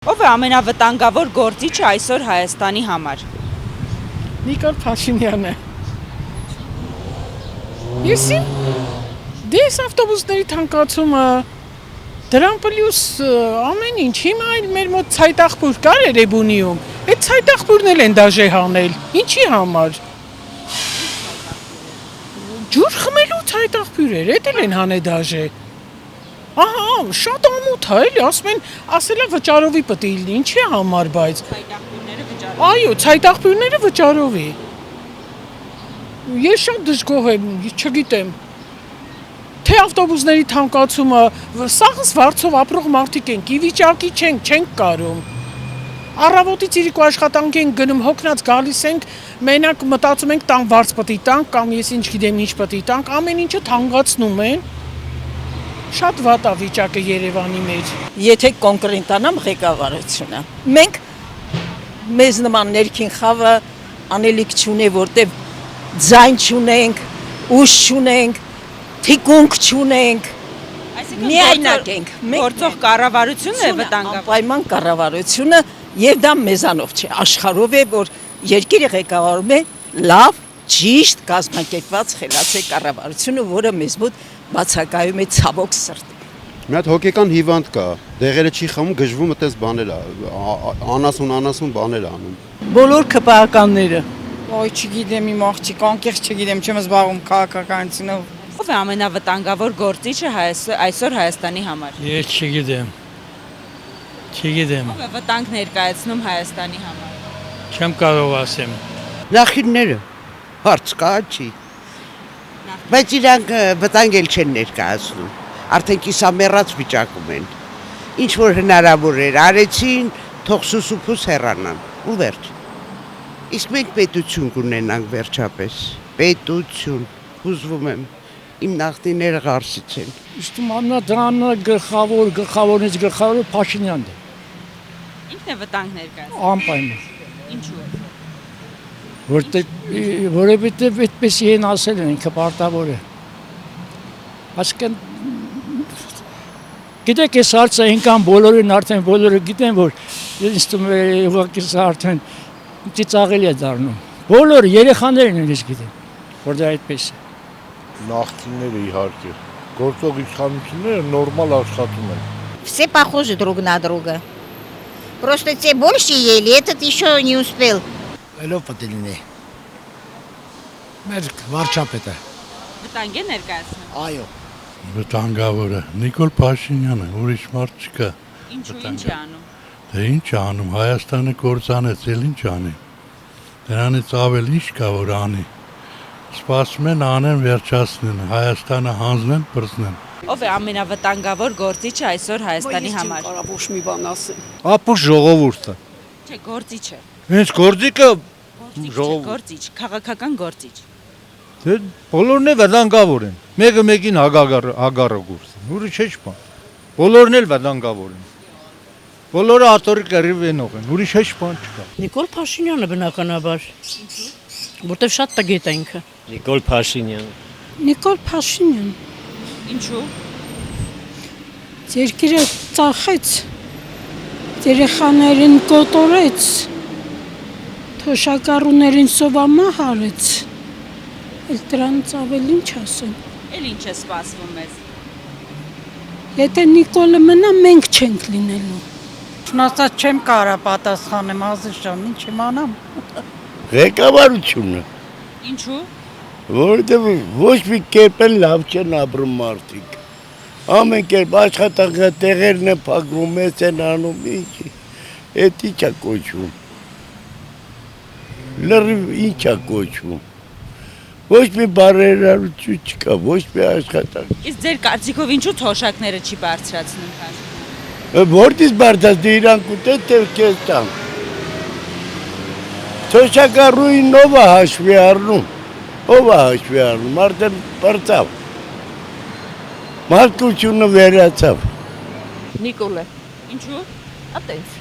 Ով է ամենավտանգավոր գործիչը այսօր Հայաստանի համար։ Նիկոլ Փաշինյանը։ Եսին դες ավտոբուսների թանկացումը դրան պլյուս ամեն ինչ հիմա այլ մեր մոտ ցայտախբուր կար Երևանիում։ Այդ ցայտախբուրն էլ են դաժե հանել։ Ինչի համար։ Ջուր խմելու ցայտախբուրեր, էդ էլ են հանել դաժե։ Ահա, շատ ամոթ է, էլի, ասել է վճարովի պետք է լինի, ինչի համար, բայց Ցայտախբուրները վճարով։ այո, ցայտախբուրները վճարովի։ Ես շատ դժգոհ եմ, չգիտեմ։ Թե ավտոբուսների թանկացումը, սաղս վարձով ապրող մարդիկ ենք, ի վիճակի չենք կարում։ Առավոտից իրիկու աշխատանք ենք գնում, հոգնած գալիս ենք, մենակ մտածում ենք տան վարձ պետք է տանք, կամ ես ինչ գիտեմ ինչ պետք է տանք, ամեն ինչը թանկացնում են։ Շատ վատ է վիճակը Երևանի մեջ։ Եթե կոնկրետանամ ղեկավարությունը, մենք մեզ նման ներքին խավը անելիք չունի, որտեղ ձայն չունենք, ուժ չունենք, թիկունք չունենք, միայնակ ենք։ Գործող կառավարությունն է վտանգավոր։ Անպայման կառավարությունը եւ դա մեզանով չէ, աշխարհով է, որ երկիրը ղեկավարում է լավ, ճիշտ կազմակերպված խելացի կառավարությունը, որը մեզ մոտ բացակայում է ցավոք սրտի։ Մի հատ հոգեկան հիվանդ կա, դեղերը չի խմում, գժվում այդպես բաներ է, անասուն բաներ է անում։ Բոլոր քպականները։ Ոյ չգիտեմ իմ աղջիկ, անկեղծ չգիտեմ, չեմ զբաղվում քաղաքականությունով։ Ով է ամենավտանգավոր գործիչը այսօր Հայաստանի համար։ Ես չգիտեմ։ Չգիտեմ։ Ով է վտանգ ներկայացնում Հայաստանի համար։ Չեմ կարող ասեմ։ Նախինները հարց կա չի։ Բայց իրանք վտանգ էլ չեն ներկայացնում։ Արդեն կիսամեռած վիճակում են։ Ինչ որ հնարավոր էր, արեցին, թող սուսուփուս հեռանան ու վերջ։ Իսկ մենք պետություն կունենանք վերջապես։ Պետություն, հուզվում եմ։ Իմ նախնիները Ղարսից են։ Իսկ դրանը գլխավորից Փաշինյանն է։ Ինքն է վտանգ ներկայացնում։ Անպայման։ Ինչու է։ Որովհետև այդպես են ասել են, ինքը պարտավոր է։ Այսինքն գիտեք, այս հարցը ինքան բոլորին արդեն բոլորը գիտեն, որ ինձ թվում է ուղղակի արդեն ծիծաղելի է դառնում։ Բոլորը երեխաներն են ես գիտեմ, որ դա այդպես է։ Նախկինները իհարկե, գործող իշխանությունները նորմալ աշխատում են։ Все похожи друг на друга. Просто те больше ели, этот еще не успел. Այլով պետք է լինի։ Մեր վարչապետը։ Վտանգ է ներկայացնում։ Այո։ Վտանգավորը Նիկոլ Փաշինյանը, ուրիշ մարդ չկա։ Ինչու ինչ է անում։ Դե ինչ է անում, Հայաստանը կործանեց, էլ ինչ անի։ Դրանից ավել ինչ կա որ անի։ Սպասում են անեն վերջացնեն, Հայաստանը հանձնեն, բռնեն։ Ով է ամենավտանգավոր գործիչը այսօր Հայաստանի համար։ Կարա ոչ մի բան ասեմ։ Ապուշ ժողովուրդը։ Չէ, գործիչը։ Հենց գործիքը Գործիչ, քաղաքական գործիչ։ դե բոլորն էլ վտանգավոր են։ Մեկը մեկին հագարագուրս։ Ուրիշ ինչ բան։ Բոլորն էլ վտանգավոր են։ Բոլորը աթորի կռիվ ենող են։ Ուրիշ ինչ բան չկա։ Նիկոլ Փաշինյանը բնականաբար։ Որտեվ շատ տգետ է ինքը։ Նիկոլ Փաշինյանը։ Նիկոլ Փաշինյան։ Ինչու։ Երկիրը ծախեց, երեխաներին կոտորեց, թոշակառուներին սովամահ արեց, էլ դրանից ավել ինչ ասեմ։ Էլ ինչ է սպասվում մեզ։ Եթե Նիկոլը մնա, մենք չենք լինելու։ Չնայած չեմ կարա պատասխանեմ, Ազիզ ջան, ինչ իմանամ։ Ղեկավարությունը, Ինչու։ որովհետև ոչ մի կերպ են լավ չեն ապրում մարդիկ։ Ամեն կերպ աշխատանքը տեղերն են փակվում, մեծ են անում, ինչ։ Էդ ինչ է կոչվում։ Լրիվ ինչ է կոչվում։ Ոչ մի բարերարություն չկա, ոչ մի աշխատանք։ Իսկ ձեր կարծիքով ինչու թոշակները չի բարձրացնում քաշ։ Որտից բարձրացնի իրանք ուտեն, թե քեզ տան։ Թոշակառուին ով է հաշվի առնում։ Ով է հաշվի առնում, արդեն բարձավ։ Մարդկությունը վերացավ։ Նիկոլը, Ինչու։ ատենց։